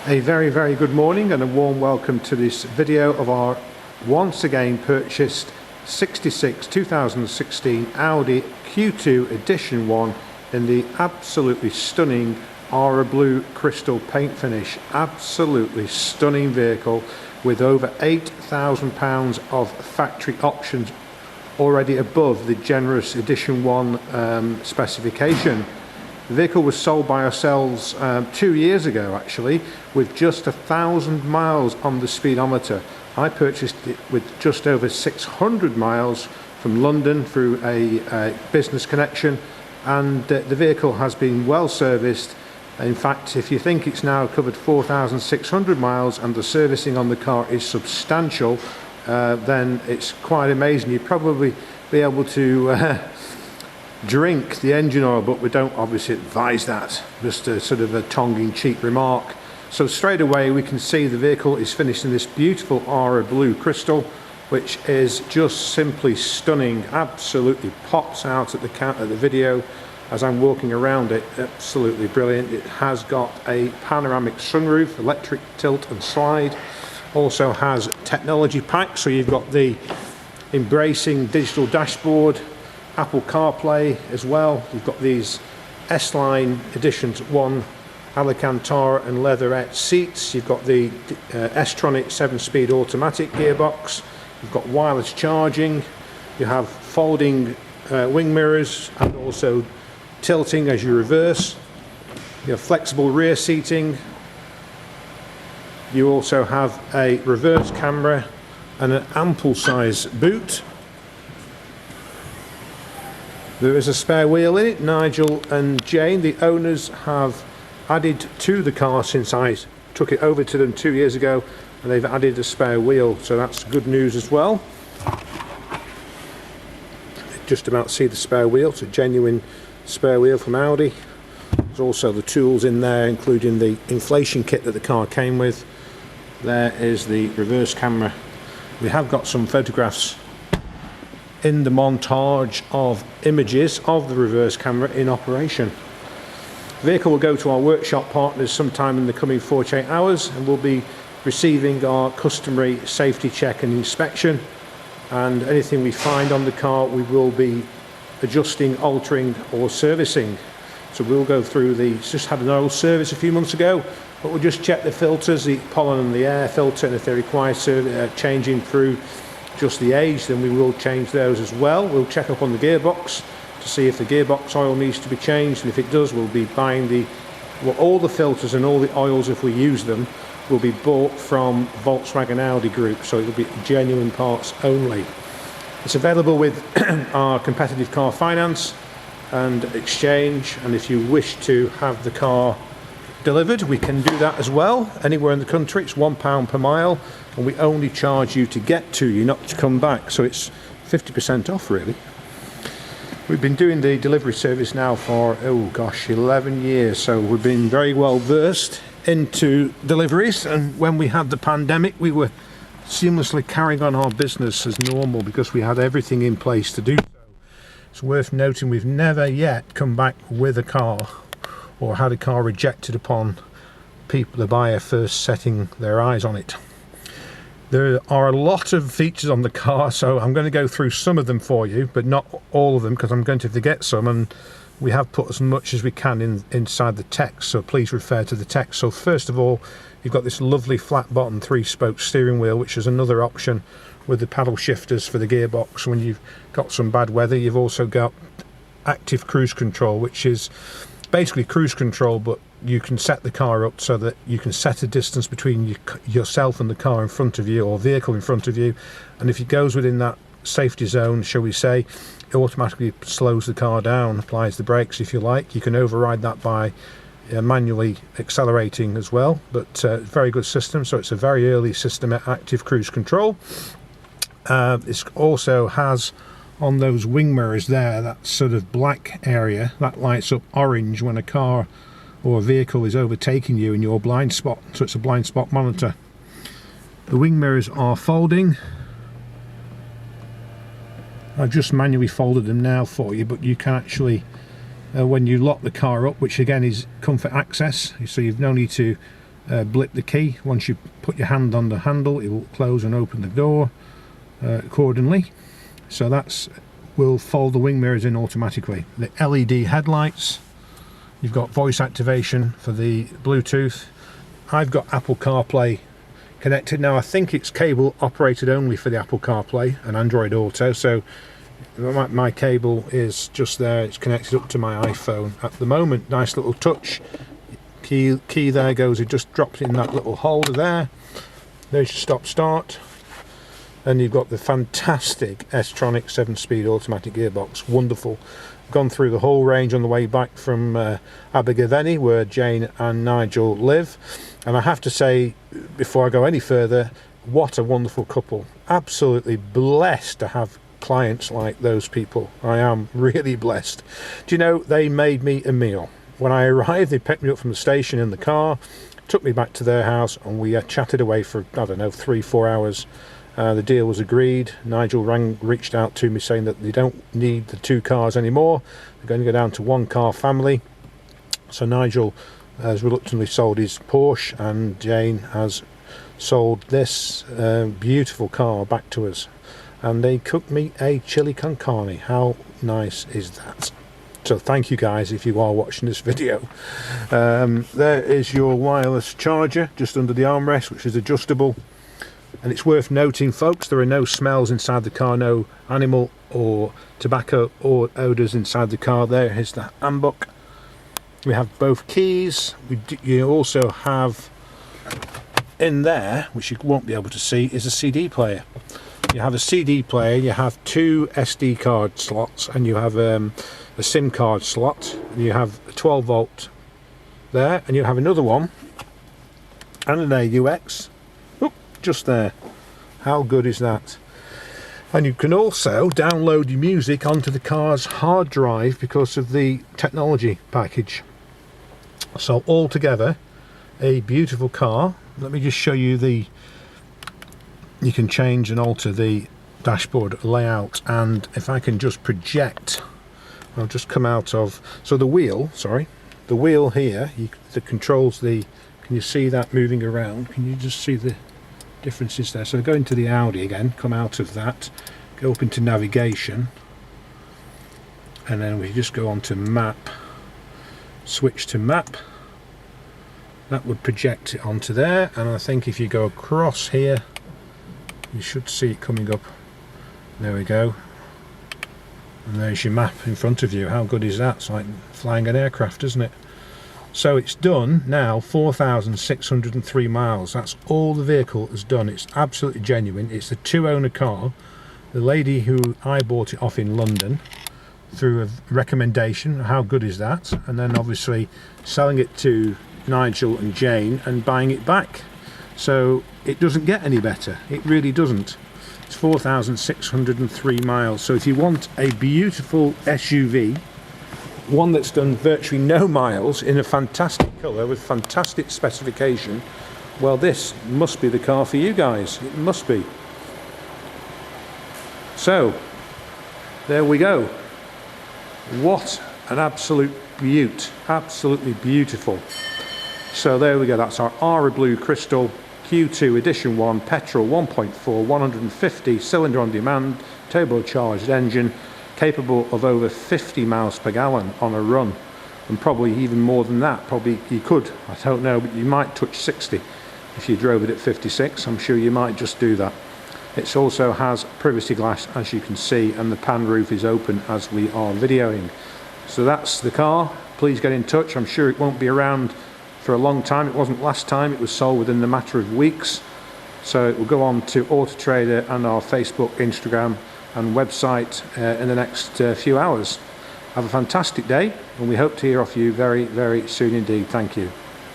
A very good morning and a warm welcome to this video of our once again purchased 66 2016 Audi Q2 Edition 1 in the absolutely stunning Ara Blue Crystal paint finish. Absolutely stunning vehicle with over £8,000 of factory options already above the generous Edition 1 specification. The vehicle was sold by ourselves 2 years ago actually, with just 1,000 miles on the speedometer. I purchased it with just over 600 miles from London through a business connection, and the vehicle has been well serviced. In fact, if you think it's now covered 4,600 miles and the servicing on the car is substantial, then it's quite amazing. You'd probably be able to drink the engine oil, but we don't obviously advise that, just a sort of a tongue-in-cheek remark. So straight away we can see the vehicle is finished in this beautiful Ara Blue Crystal, which is just simply stunning. Absolutely pops out at the video as I'm walking around it. Absolutely brilliant. It has got a panoramic sunroof, electric tilt and slide, also has technology pack, so you've got the embracing digital dashboard, Apple CarPlay as well. You've got these S-Line Edition 1 Alcantara and leatherette seats. You've got the S Tronic 7-speed automatic gearbox. You've got wireless charging. You have folding wing mirrors and also tilting as you reverse. You have flexible rear seating. You also have a reverse camera and an ample size boot. There is a spare wheel in it. Nigel and Jane, the owners, have added to the car since I took it over to them 2 years ago, and they've added a spare wheel, so that's good news as well. Just about see the spare wheel. It's a genuine spare wheel from Audi. There's also the tools in there, including the inflation kit that the car came with. There is the reverse camera. We have got some photographs in the montage of images of the reverse camera in operation. The vehicle will go to our workshop partners sometime in the coming 48 hours, and we'll be receiving our customary safety check and inspection, and anything we find on the car we will be adjusting, altering or servicing. So we'll go through just had an oil service a few months ago, but we'll just check the filters, the pollen and the air filter, and if they require changing through just the age, then we will change those as well. We'll check up on the gearbox to see if the gearbox oil needs to be changed, and if it does, we'll be buying all the filters and all the oils, if we use them, will be bought from Volkswagen Audi Group, so it will be genuine parts only. It's available with our competitive car finance and exchange, and if you wish to have the car delivered, we can do that as well. Anywhere in the country, it's £1 per mile, and we only charge you to get to you, not to come back, so it's 50% off really. We've been doing the delivery service now for 11 years, so we've been very well versed into deliveries, and when we had the pandemic we were seamlessly carrying on our business as normal because we had everything in place to do so. It's worth noting we've never yet come back with a car or had a car rejected upon the buyer first setting their eyes on it. There are a lot of features on the car, so I'm going to go through some of them for you, but not all of them, because I'm going to forget some, and we have put as much as we can inside the text, so please refer to the text. So first of all, you've got this lovely flat bottom 3-spoke steering wheel, which is another option with the paddle shifters for the gearbox. When you've got some bad weather, you've also got active cruise control, which is basically cruise control, but you can set the car up so that you can set a distance between yourself and the car in front of you, or vehicle in front of you, and if it goes within that safety zone, shall we say, it automatically slows the car down, applies the brakes if you like. You can override that by manually accelerating as well, but very good system. So it's a very early system at active cruise control. This also has on those wing mirrors there, that sort of black area that lights up orange when a car or a vehicle is overtaking you in your blind spot, so it's a blind spot monitor. The wing mirrors are folding. I've just manually folded them now for you, but you can actually, when you lock the car up, which again is comfort access, so you've no need to blip the key. Once you put your hand on the handle, it will close and open the door accordingly. So that's will fold the wing mirrors in automatically. The LED headlights, you've got voice activation for the Bluetooth. I've got Apple CarPlay connected. Now I think it's cable operated only for the Apple CarPlay and Android Auto, so my cable is just there, it's connected up to my iPhone at the moment. Nice little touch. Key there goes, it just dropped in that little holder there. There's your stop start. And you've got the fantastic S Tronic 7-speed automatic gearbox. Wonderful. Gone through the whole range on the way back from Abergavenny, where Jane and Nigel live. And I have to say, before I go any further, what a wonderful couple. Absolutely blessed to have clients like those people. I am really blessed. Do you know, they made me a meal. When I arrived, they picked me up from the station in the car, took me back to their house, and we chatted away for, I don't know, 3-4 hours. The deal was agreed. Nigel reached out to me saying that they don't need the 2 cars anymore. They're going to go down to 1 car family. So Nigel has reluctantly sold his Porsche, and Jane has sold this beautiful car back to us. And they cooked me a chili con carne. How nice is that? So thank you guys if you are watching this video. There is your wireless charger just under the armrest, which is adjustable. And it's worth noting, folks, there are no smells inside the car, no animal or tobacco or odours inside the car. There is the handbook. We have both keys. You also have in there, which you won't be able to see, is a CD player. You have a CD player, you have 2 SD card slots, and you have a SIM card slot. You have a 12 volt there, and you have another one and an AUX. Just there. How good is that? And you can also download your music onto the car's hard drive because of the technology package. So altogether, a beautiful car. Let me just show you you can change and alter the dashboard layout, and if I can just project, I'll just come out of, so the wheel here, that controls the, can you see that moving around? Can you just see the differences there? So go into the Audi again, come out of that, go up into navigation, and then we just go on to map, switch to map. That would project it onto there, and I think if you go across here, you should see it coming up. There we go. And there's your map in front of you. How good is that? It's like flying an aircraft, isn't it? So it's done now 4,603 miles. That's all the vehicle has done. It's absolutely genuine. It's a 2-owner car. The lady who I bought it off in London through a recommendation. How good is that? And then obviously selling it to Nigel and Jane and buying it back. So it doesn't get any better. It really doesn't. It's 4,603 miles. So if you want a beautiful SUV, one that's done virtually no miles in a fantastic colour with fantastic specification, well, this must be the car for you guys. It must be. So there we go. What an absolute beaut. Absolutely beautiful. So there we go. That's our Ara Blue Crystal Q2 Edition 1 petrol 1.4 150 cylinder on demand turbocharged engine, capable of over 50 miles per gallon on a run, and probably even more than that. Probably you could, I don't know, but you might touch 60 if you drove it at 56. I'm sure you might just do that. It also has privacy glass, as you can see, and the pan roof is open as we are videoing. So that's the car. Please get in touch. I'm sure it won't be around for a long time. It wasn't last time. It was sold within the matter of weeks. So it will go on to Auto Trader and our Facebook, Instagram and website in the next few hours. Have a fantastic day, and we hope to hear off you very, very soon indeed. Thank you.